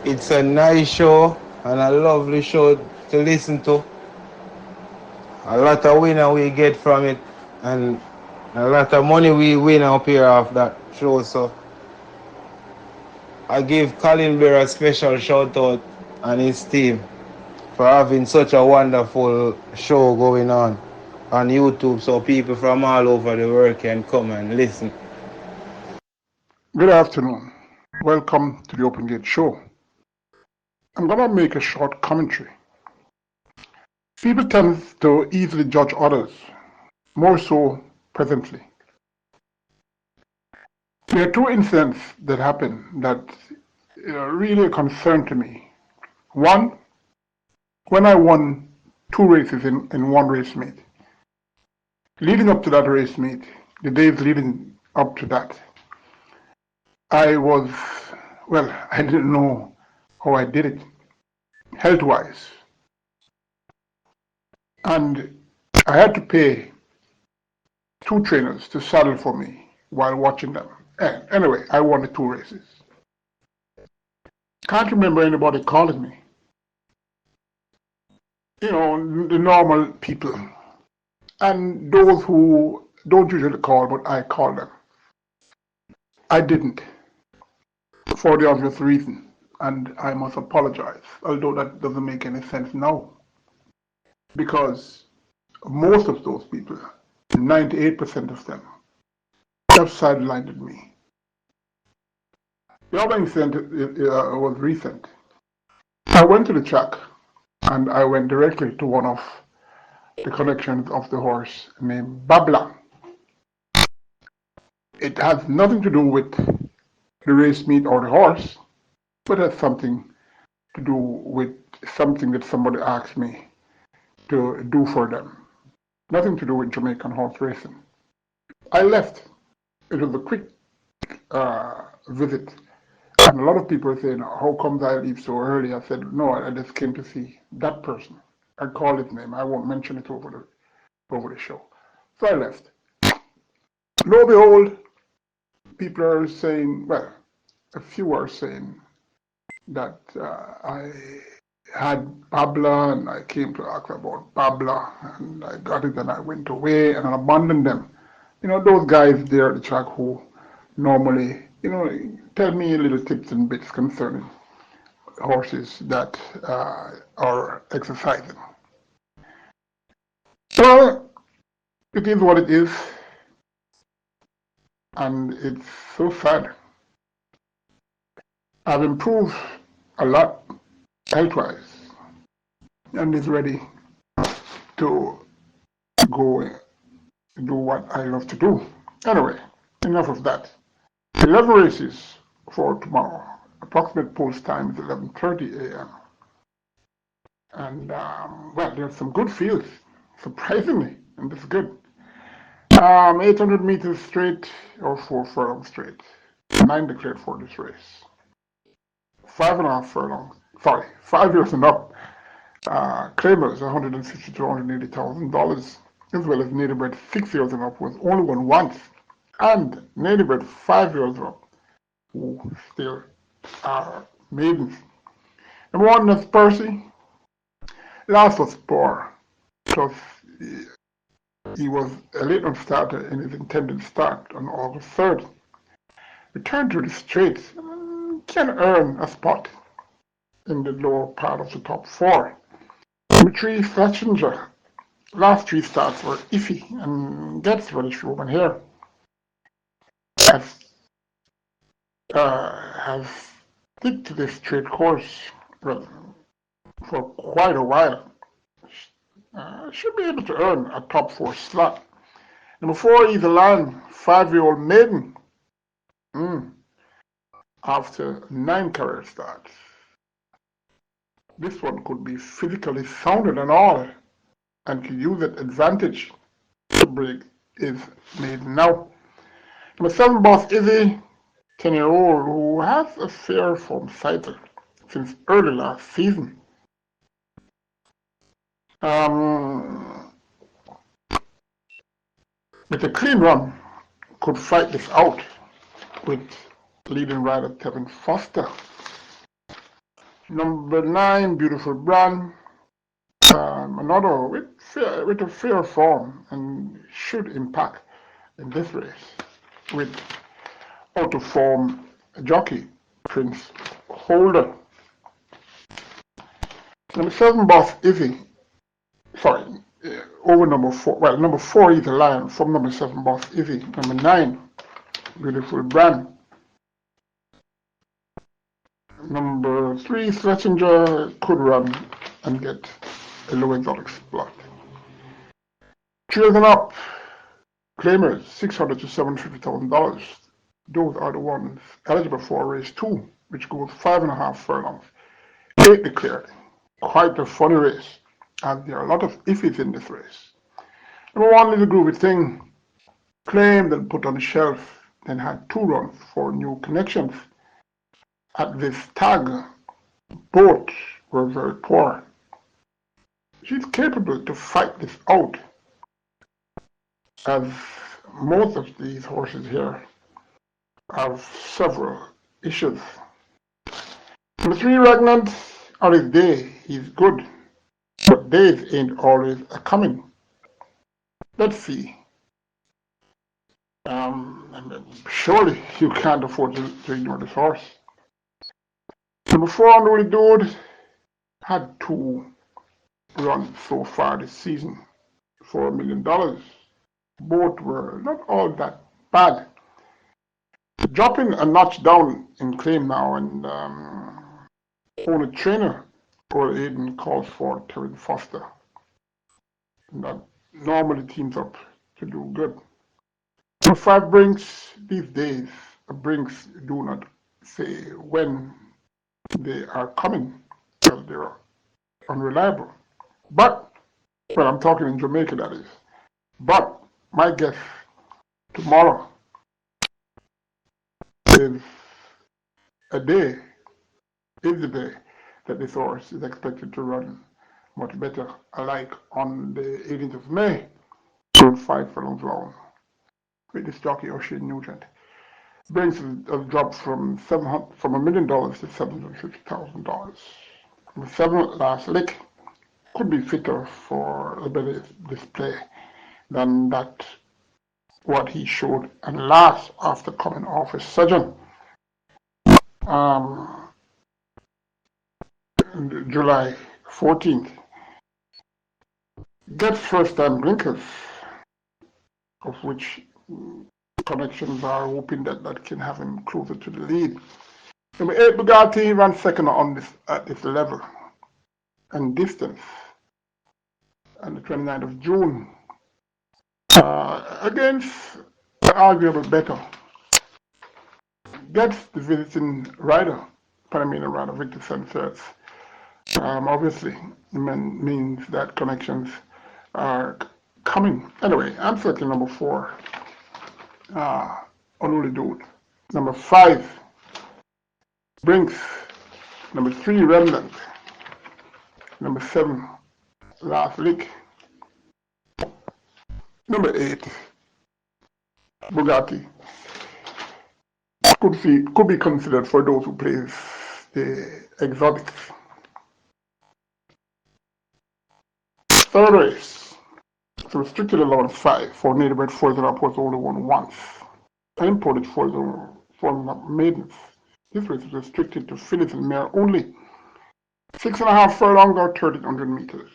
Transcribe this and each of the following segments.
It's a nice show and a lovely show to listen to. A lot of winner we get from it and a lot of money we win up here off that show. So I give Colin Blair a special shout out and his team for having such a wonderful show going on YouTube so people from all over the world can come and listen. Good afternoon. Welcome to the Open Gate Show. I'm going to make a short commentary. People tend to easily judge others, more so presently. There are two incidents that happened that are really a concern to me. One, when I won 2 races in one race meet. Leading up to that race meet, the days leading up to that, I didn't know how I did it, health-wise. And I had to pay 2 trainers to saddle for me while watching them. Anyway, I won the 2 races. Can't remember anybody calling me. You know, the normal people. And those who don't usually call, but I call them. I didn't, for the obvious reason, and I must apologize, although that doesn't make any sense now. Because most of those people, 98% of them, just sidelined me. The other incident was recent. I went to the track and I went directly to one of the connections of the horse named Babla. It has nothing to do with the race meet or the horse, but it has something to do with something that somebody asked me to do for them. Nothing to do with Jamaican horse racing. I left. It was a quick visit. And a lot of people are saying, how comes I leave so early? I said, no, I just came to see that person. I called his name. I won't mention it over the show. So I left. Lo and behold, people are saying, well, a few are saying that I had Babla and I came to ask about Babla and I got it and I went away and I abandoned them. You know, those guys there at the track who normally, you know, tell me little tips and bits concerning horses that are exercising. Well, it is what it is, and it's so sad. I've improved a lot health-wise and is ready to go do what I love to do. Anyway, enough of that. 11 races for tomorrow. Approximate post time is 11:30 a.m. And, well, there's some good fields, surprisingly, and that's good. 800 meters straight or 4 furlongs straight. 9 declared for this race. 5.5 furlongs, 5 years and up. Claimers $160,000 to $180,000, as well as native bred 6 years and up was only won once, and native bred 5 years and up who still are maidens. Number 1 is Percy. Last was Spore, plus he was a late on starter in his intended start on August 3rd. Returned to the straights, can earn a spot in the lower part of the top 4. Number 3, Fletchinger. Last 3 starts were iffy and gets reddish woman hair. Has stick to this straight course for quite a while. Should be able to earn a top 4 slot. Number 4 is the Lion, 5-year-old maiden. After 9 career starts. This one could be physically sounded and all, and to use that advantage to break is made now. Number 7, Boss Izzy, 10-year-old, who has a fair form cycle since early last season. with a clean run, could fight this out with leading rider Tevin Foster. Number 9, Beautiful Brand, another with a fair form and should impact in this race with out of form jockey Prince Holder. Number 7, Boss Izzy. Sorry, over number 4. Well, number 4 is a Lion from number 7, Boss Izzy. Number 9, Beautiful Brand. Number 3, Schlesinger could run and get a low exotic spot. Children up, claimers $600,000 to $750,000. Those are the ones eligible for race 2, which goes 5.5 furlongs. 8 declared. Quite a funny race, as there are a lot of iffies in this race. Number 1, Little Groovy Thing, claimed and put on the shelf, then had 2 runs for new connections. At this tag, both were very poor. She's capable to fight this out, as most of these horses here have several issues. Number 3, Regnant, on his day, he's good, but days ain't always a coming. Let's see. Surely you can't afford to ignore this horse. Number 4, Unruly Dude, had 2 runs so far this season for $1 million. Both were not all that bad. Dropping a notch down in claim now, and only trainer or Aiden calls for Terry Foster. And that normally teams up to do good. Number 5, Brinks. These days, Brinks do not say when they are coming because they're unreliable. But, well, I'm talking in Jamaica, that is. But my guess tomorrow is the day that this horse is expected to run much better, alike on the 18th of May, going 5 furlongs long with this jockey O'Shane Nugent. Brings a drop from $1 million to $750,000. The 7th, Last Lick, could be fitter for a better display than that what he showed and last after coming off his surgeon. July 14th. Gets first-time blinkers, of which connections are hoping that can have him closer to the lead. Number 8, Bugatti, ran second on at this level and distance on the 29th of June against arguable better. Gets the visiting rider, Panamanian rider Victor Sanchez. Obviously, means that connections are coming. Anyway, I'm selecting number 4, Unruly Dude. Number 5, Brinks. Number 3, Remnant. Number 7, Last Lick. Number 8, Bugatti. Could be considered for those who play the exotics. Third race. So restricted allowance 5 for native bred foals and upwards only won once. And imported foals from maidens. This race is restricted to fillies and mare only. 6.5 furlongs or 1,300 meters.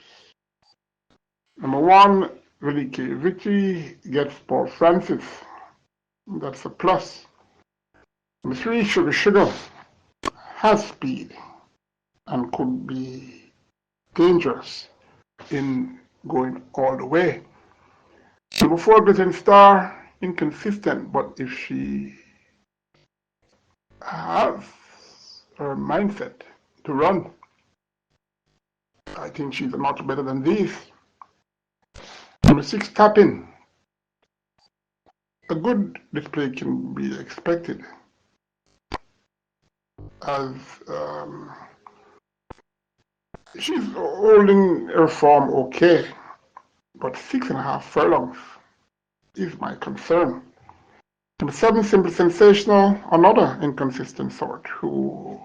Number 1, Relique Victory gets Paul Francis. That's a plus. Number 3, Sugar has speed and could be dangerous in going all the way. Number 4, Glitterin Star, inconsistent, but if she has her mindset to run, I think she's a notch better than these. Number 6, Tapping. A good display can be expected, as she's holding her form okay, but 6.5 furlongs is my concern. Number 7, Simple Sensational, another inconsistent sort who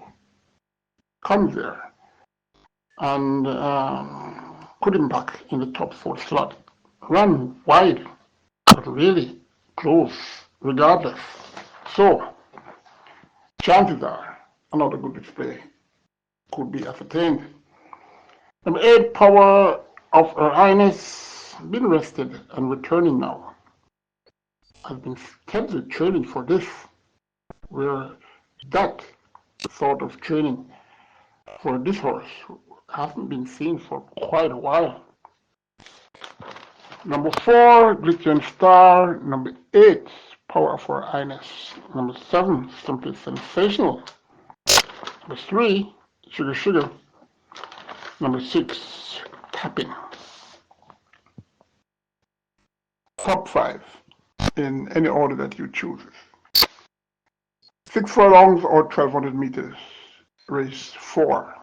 comes there and put him back in the top 4 slot. Run wide, but really close regardless. So, chances are another good display could be ascertained. Number 8, Power of Her Highness, been rested and returning now. Has been steadily training for this, where that sort of training for this horse hasn't been seen for quite a while. Number 4, Glittering Star. Number 8, Power of Her Highness. Number 7, Simply Sensational. Number 3, Sugar Sugar. Number 6, Tapping. Top 5 in any order that you choose. 6 furlongs or 1,200 meters. Race 4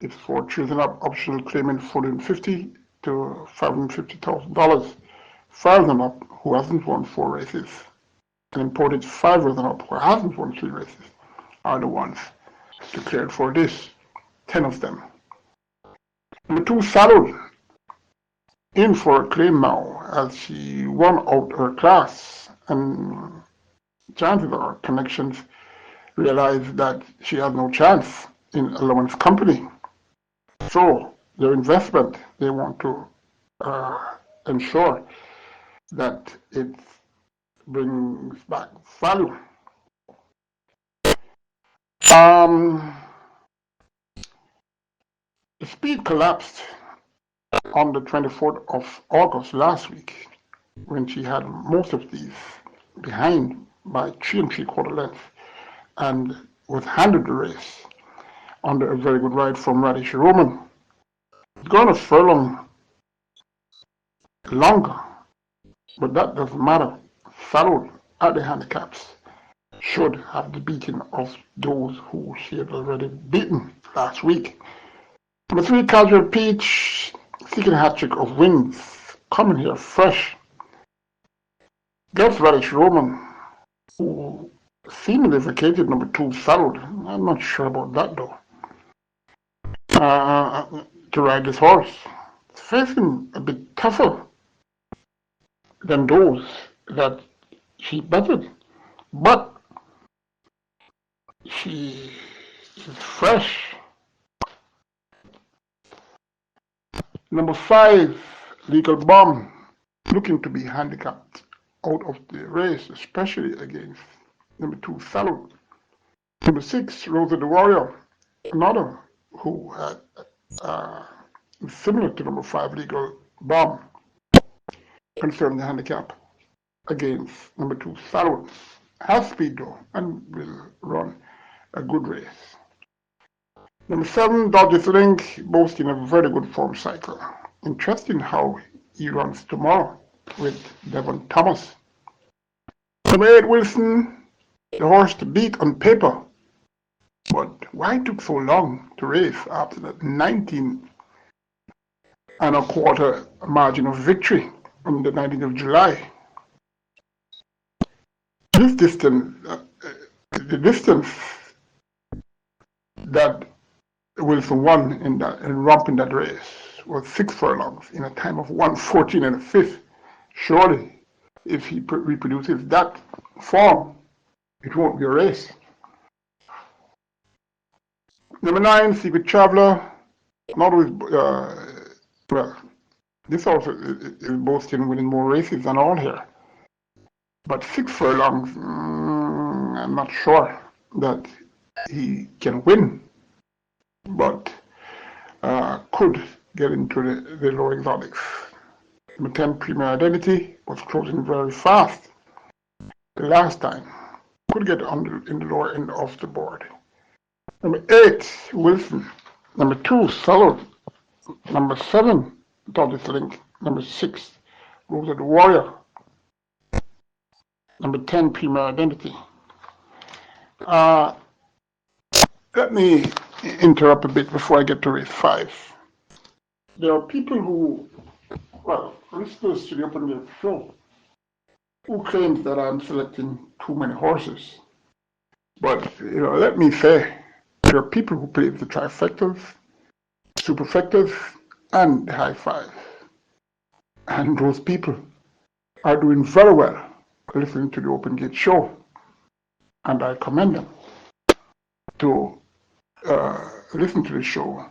is for choosing up optional claiming $450,000 to $550,000. 5 and up who hasn't won 4 races, and imported 5 and up who hasn't won 3 races are the ones declared for this. 10 of them. Number 2, Saddle, in for a claim now as she won out her class, and chances are connections realize that she has no chance in allowance company. So their investment, they want to ensure that it brings back value. The speed collapsed on the 24th of August last week when she had most of these behind by 3 3/4 lengths and was handed the race under a very good ride from Radish Roman. It's gone a furlong longer, but that doesn't matter. Saddled at the handicaps should have the beating of those who she had already beaten last week. Number 3, Casual Peach, seeking a hat-trick of wins, coming here fresh. Gets Radish Roman, who seemingly vacated number 2, Saddled. I'm not sure about that though. To ride this horse. It's facing a bit tougher than those that she betted, but she is fresh. Number 5, Legal Bomb, looking to be handicapped out of the race, especially against number 2, Saddle. Number 6, Rosa the Warrior, another who had similar to number 5, Legal Bomb, confirmed the handicap against number 2, Saddle. Has speed though and will run a good race. Number 7, Dodgers Link, boasting a very good form cycle. Interesting how he runs tomorrow with Devon Thomas. Number 8, Wilson, the horse to beat on paper. But why it took so long to race after that 19 1/4 margin of victory on the 19th of July? This distance, the distance that Wilson won in romping that race was 6 furlongs in a time of 1:14 1/5. Surely, if he reproduces that form, it won't be a race. Number 9, Secret Traveler, not with, well, this also is boasting winning more races than all here. But 6 furlongs, I'm not sure that he can win, but could get into the lower exotics. Number 10, Premier Identity, was closing very fast the last time. Could get in the lower end of the board. Number 8, Wilson. Number 2, Solo. Number 7, Dodgers Link. Number 6, Rosa the Warrior. Number 10, Premier Identity. Let me interrupt a bit before I get to race 5. There are people who, well, listeners to the Open Game show, who claims that I'm selecting too many horses. But, let me say, there are people who play the trifectas, superfectas, and the high five. And those people are doing very well listening to the Open Gate show. And I commend them to listen to the show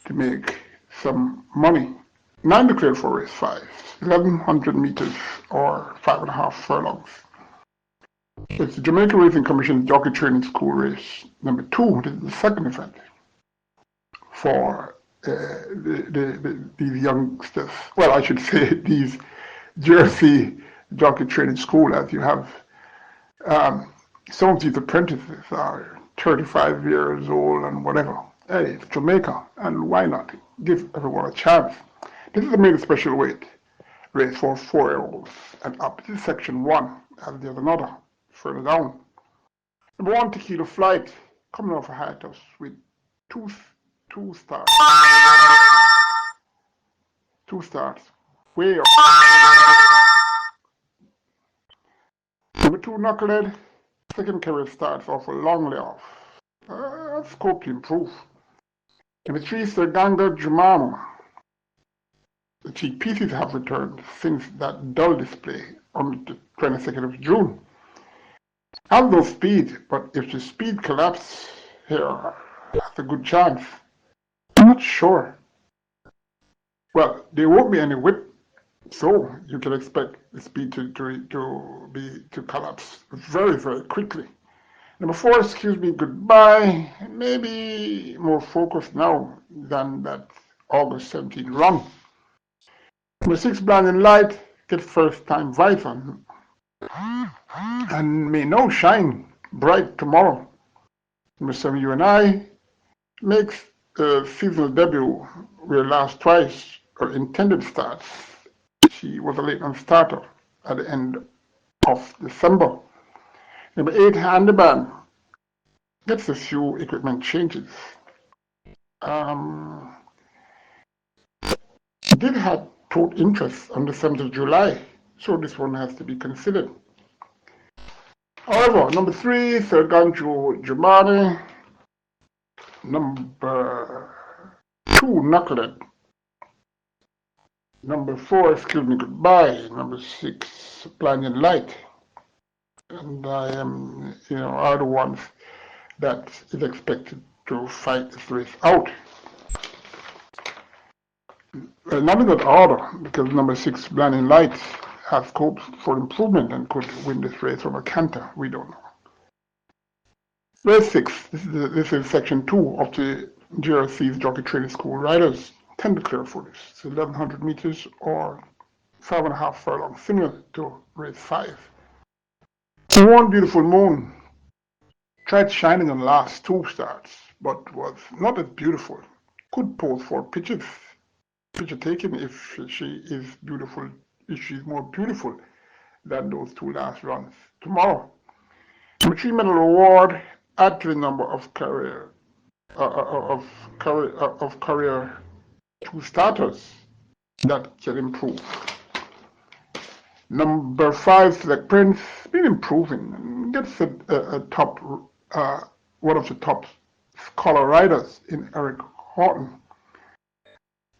to make some money. 9 declared for race 5, 1100 meters or 5.5 furlongs. It's the Jamaica Racing Commission's Jockey Training School race number 2. This is the second event for these youngsters. Well, I should say these Jersey Jockey Training School, as you have. Some of these apprentices are 35 years old and whatever. Hey, it's Jamaica, and why not give everyone a chance? This is a made special weight race for 4-year-olds and up. This is section 1, and there's another further down. Number 1, Tequila Flight, coming off a hiatus with two starts. 2 starts, way up. Number 2, Knucklehead, second career starts off a long layoff. Scope to improve. Number 3, Sir Ganga Jumama. The cheek pieces have returned since that dull display on the 22nd of June. Has no speed, but if the speed collapses here, that's a good chance. I'm not sure. Well, there won't be any whip, so you can expect the speed to collapse very, very quickly. Number 4, Excuse Me Goodbye, maybe more focused now than that August 17 run. Number 6, Blinding Light, get first time visor and may now shine bright tomorrow. Number 7, You and I, makes a seasonal debut where last twice her intended starts. She was a late run starter at the end of December. Number 8, Handyman, gets a few equipment changes. Did have total interest on the 7th of July, so this one has to be considered. However, number 3, Third Ganjo Jumani. Number 2, Knucklehead. Number 4, Excuse Me Goodbye. Number 6, Blinding Light. And I am, are the ones that is expected to fight this race out. Not in that order, because number 6, Blinding Light, has scope for improvement and could win this race from a canter. We don't know. Race 6, this is section 2 of the GRC's Jockey Training School riders. 10 declared for this. It's 1100 meters or 5.5 furlongs, similar to race 5. One Beautiful Moon tried shining on the last 2 starts, but was not as beautiful. Could pose for picture taking if she is beautiful, if she's more beautiful than those 2 last runs. Tomorrow, number 3 medal award, add to the number of career 2 starters that can improve. Number 5, Select Prince, been improving and gets a top, one of the top scholar riders in Eric Horton.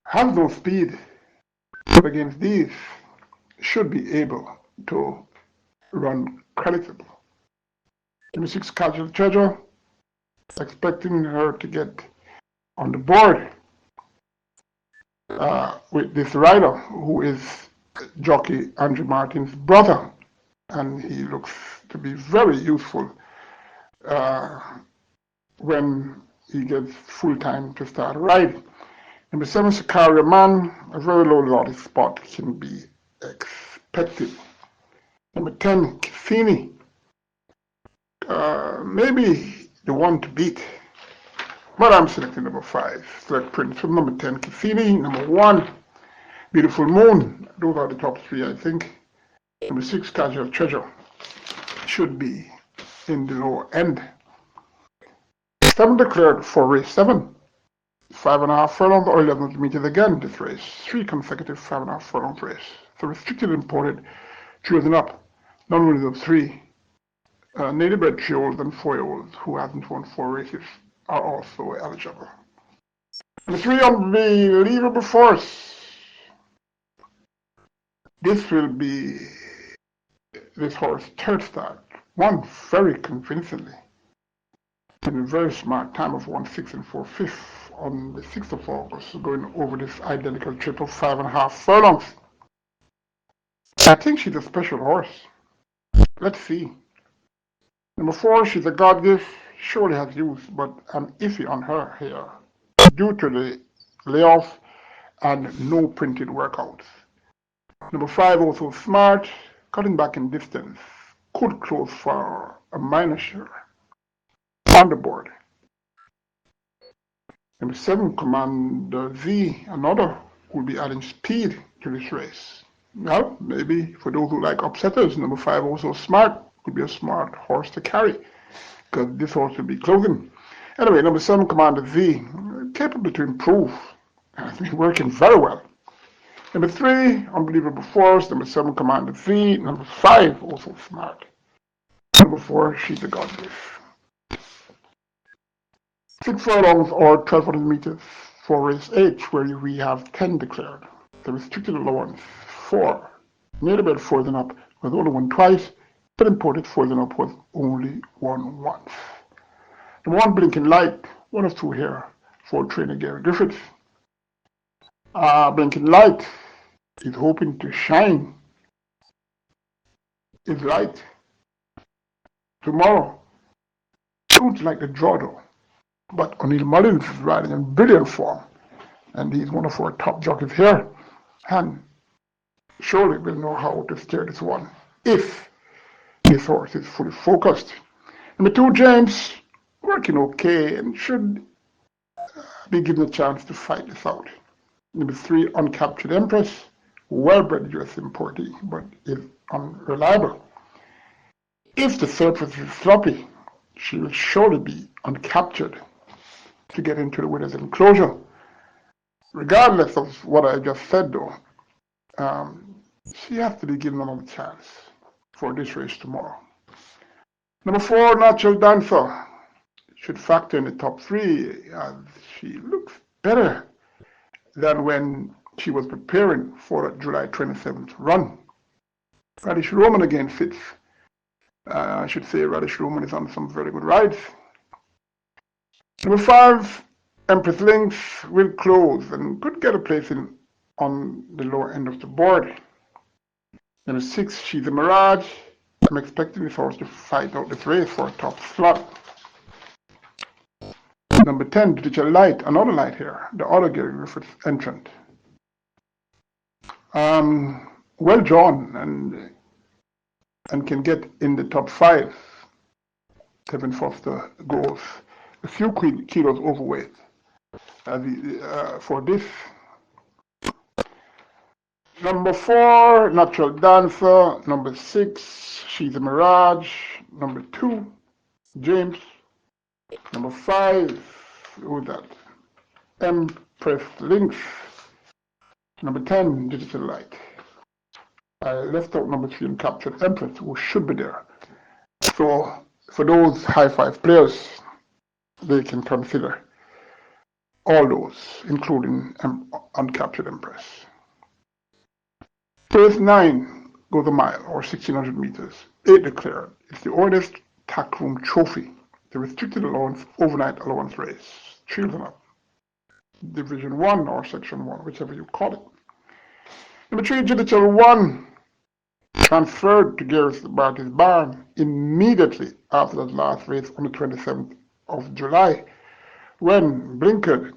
Has no speed, but against these should be able to run creditable. Number 6, Casual Treasure, expecting her to get on the board with this rider who is jockey Andrew Martin's brother, and he looks to be very useful when he gets full time to start riding. Number 7, Sicario Man, a very low lottery spot can be expected. Number 10, Cassini, maybe the one to beat, but I'm selecting number 5, Select Prince from number 10, Cassini. Number 1, Beautiful Moon, those are the top 3, I think. Number 6, Casual Treasure, should be in the lower end. 7 declared for race 7. 5.5 furlongs or 1100 meters again this race. 3 consecutive 5.5 furlong race. So restricted imported, chosen up. Not only those three, native bred 3-year-olds and 4-year-olds who haven't won 4 races are also eligible. Number 3, Unbelievable Force. This will be this horse third start, won very convincingly in a very smart time of 1:06 and 4/5 on the 6th of August, going over this identical trip of 5.5 furlongs. I think she's a special horse. Let's see. Number 4, she's a God gift, surely has use, but I'm iffy on her here due to the layoff and no printed workouts. Number 5, also smart, cutting back in distance, could close for a minor share on the board. Number 7, Commander Z, another will be adding speed to this race. Well, maybe for those who like upsetters, number 5, also smart, could be a smart horse to carry, because this horse will be closing. Anyway, number 7, Commander Z, capable to improve, has been working very well. Number 3, Unbelievable Force. Number 7, Commander Z. Number 5, also smart. Number 4, she's a God gift. 6 furlongs or 1,200 meters for race H, where we have 10 declared. The restricted allowance for native bred 4 and up was only won twice, but imported 4 and up was only won once. Number 1, Blinking Light, one of 2 here for trainer Gary Griffiths. Blinking Light is hoping to shine his light tomorrow. Don't like the draw though, but O'Neill Mullins is riding in brilliant form, and he's one of our top jockeys here, and surely will know how to steer this one if his horse is fully focused. Number 2, James, working okay and should be given a chance to fight this out. Number 3, Uncaptured Empress, well-bred US importee, but is unreliable. If the surface is sloppy, she will surely be uncaptured to get into the winner's enclosure. Regardless of what I just said though, she has to be given another chance for this race tomorrow. Number 4, Natural Dancer, should factor in the top 3 as she looks better than when she was preparing for the July 27th run. Radish Roman again fits. I should say Radish Roman is on some very good rides. Number 5, Empress Lynx will close and could get a place in on the lower end of the board. Number 6, She's a Mirage. I'm expecting this horse to fight out this race for a top slot. Number 10, Digital Light, another light here, the other Gary Griffiths entrant. Well drawn and can get in the top 5. Kevin Foster goes a few kilos overweight for this. Number 4, Natural Dancer. Number 6, She's a Mirage. Number 2, James. Number 5, who's that? Empress Lynx. Number 10, Digital Light. I left out number 3, Uncaptured Empress, who should be there. So for those high 5 players, they can consider all those, including Uncaptured Empress. Race 9 goes a mile or 1,600 meters. 8 declared. It's the oldest tack room trophy, the restricted allowance overnight allowance race. 3 and up. Division 1 or Section 1, whichever you call it. Number 3, Digital 1, transferred to Gareth Barty's barn immediately after that last race on the 27th of July, when blinkered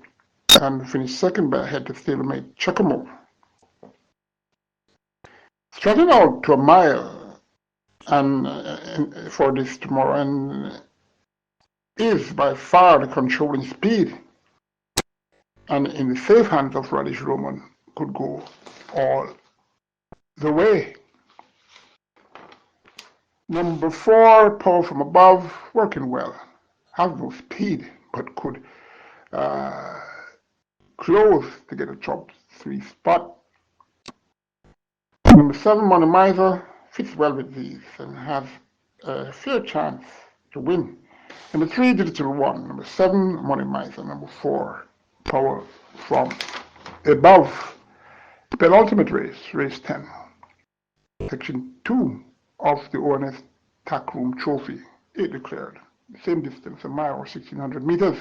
and finished second by a head to stablemate Chacamo. Starting out to a mile and for this tomorrow, and is by far the controlling speed, and in the safe hands of Radish Roman could go all the way. Number 4, Power from Above, working well. Has no speed, but could close to get a top 3 spot. Number 7, Money Miser, fits well with these and has a fair chance to win. Number 3, Digital 1. Number 7, Money Miser. Number 4, Power from Above. Penultimate race, race 10. Section 2 of the ONS Tack Room Trophy, 8 declared. Same distance, a mile or 1,600 meters.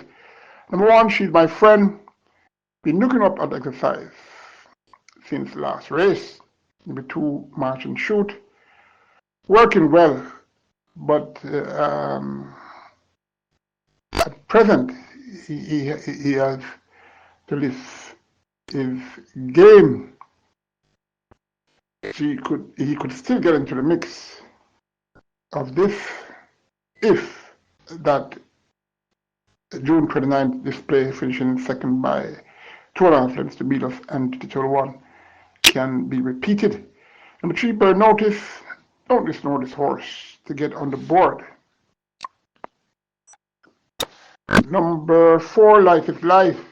Number 1, She's My Friend. Been looking up at exercise since last race. Number 2, March and Shoot. Working well, but at present he has to list his game. He could still get into the mix of this if that June 29th display finishing second by 2.5 lengths to beat us and Digital 1 can be repeated. Number 3, Bird Notice. Don't ignore this horse to get on the board. Number 4, Life is Life.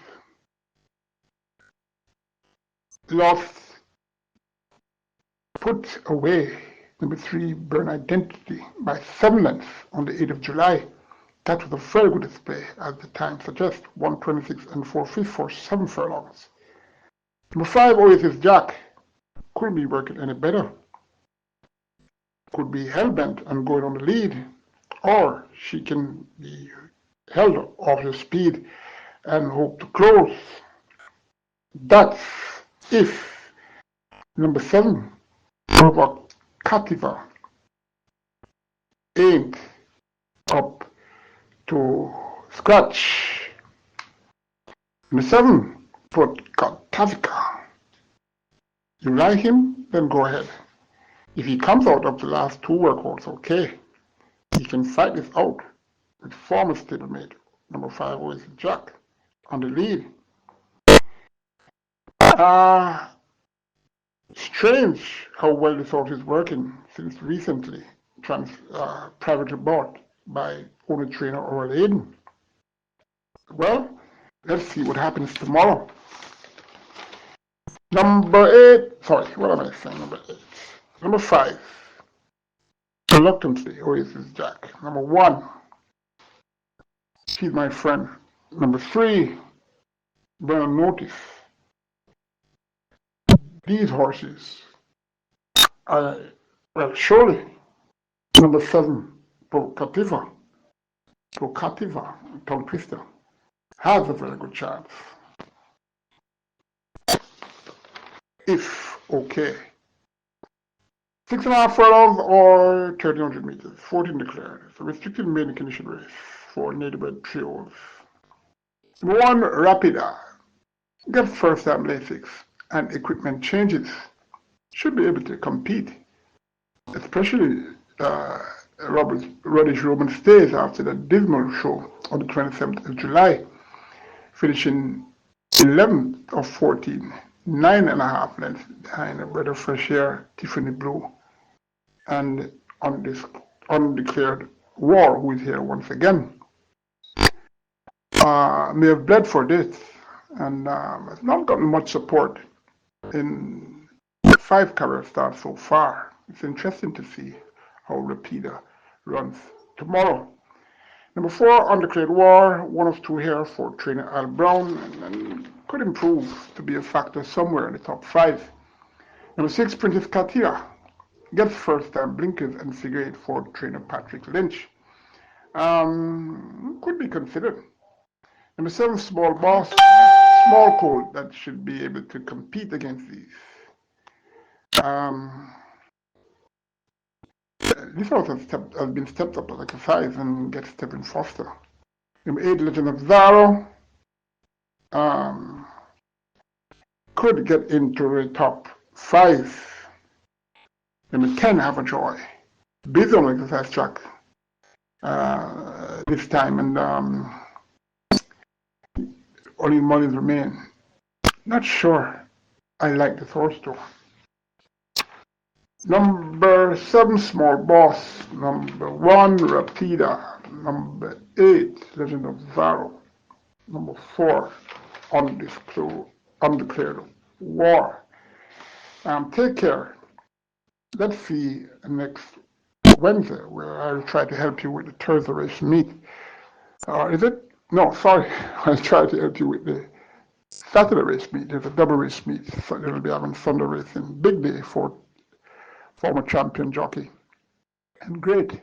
Lost, put away. Number 3, Burn Identity by 7 lengths on the 8th of July. That was a very good display, as the time suggests, 126 and 4/5 for 7 furlongs. Number 5, Oasis Jack. Couldn't be working any better. Could be hell-bent and going on the lead, or she can be held off the speed and hope to close. That's if number 7, Provocativa, ain't up to scratch. Number 7, Provocativa. You like him? Then go ahead. If he comes out of the last 2 workouts, okay. He can fight this out with former stablemate, number 5, Oasis Jack, on the lead. Strange how well this horse is working since recently, privately bought by owner trainer Oral Aiden. Well, let's see what happens tomorrow. Number 8, sorry, what am I saying? Number 8. Number 5, Reluctantly, Oasis Jack. Number 1, She's My Friend. Number 3, Burn Notice. These horses are, well, surely. Number 7, Provocativa, tongue twister, has a very good chance. If okay. 6.5 furlongs or 1,300 meters, 14 declared. It's a restricted maiden condition race for native-bred trios. Number 1, Rapida. Gets first-time Lasix and equipment changes. Should be able to compete, especially Rubbish Roman stays after the dismal show on the 27th of July, finishing 11th of 14, 9.5 lengths behind a Breath of Fresh Air, Tiffany Blue, and on this undeclared War, who is here once again. May have bled for this and has not gotten much support in 5 career starts so far. It's interesting to see how Rapida runs tomorrow. Number 4, Undeclared War, 1 of 2 here for trainer Al Brown, and could improve to be a factor somewhere in the top 5. Number 6, Princess Katia, gets first-time blinkers and figure 8 for trainer Patrick Lynch. Could be considered. Number 7, Small Boss, small colt that should be able to compete against these. This horse has been stepped up like a 5 and gets Stephen Foster. Number 8, Legend of Zaro, could get into the top 5. Number 10, Have a Joy, busy on the exercise track this time, and only monies remain. Not sure I like this horse though. Number 7, Small Boss. Number 1, Rapida. Number 8, Legend of Zaro. Number 4, Undeclared War. Take care. let's see next Wednesday, where I'll try to help you with the Thursday race meet. Is it? No, sorry. I'll try to help you with the Saturday race meet. There's a double race meet. So they'll be having Sunday racing. Big day for former champion jockey and great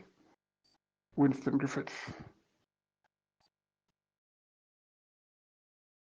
Winston Griffiths.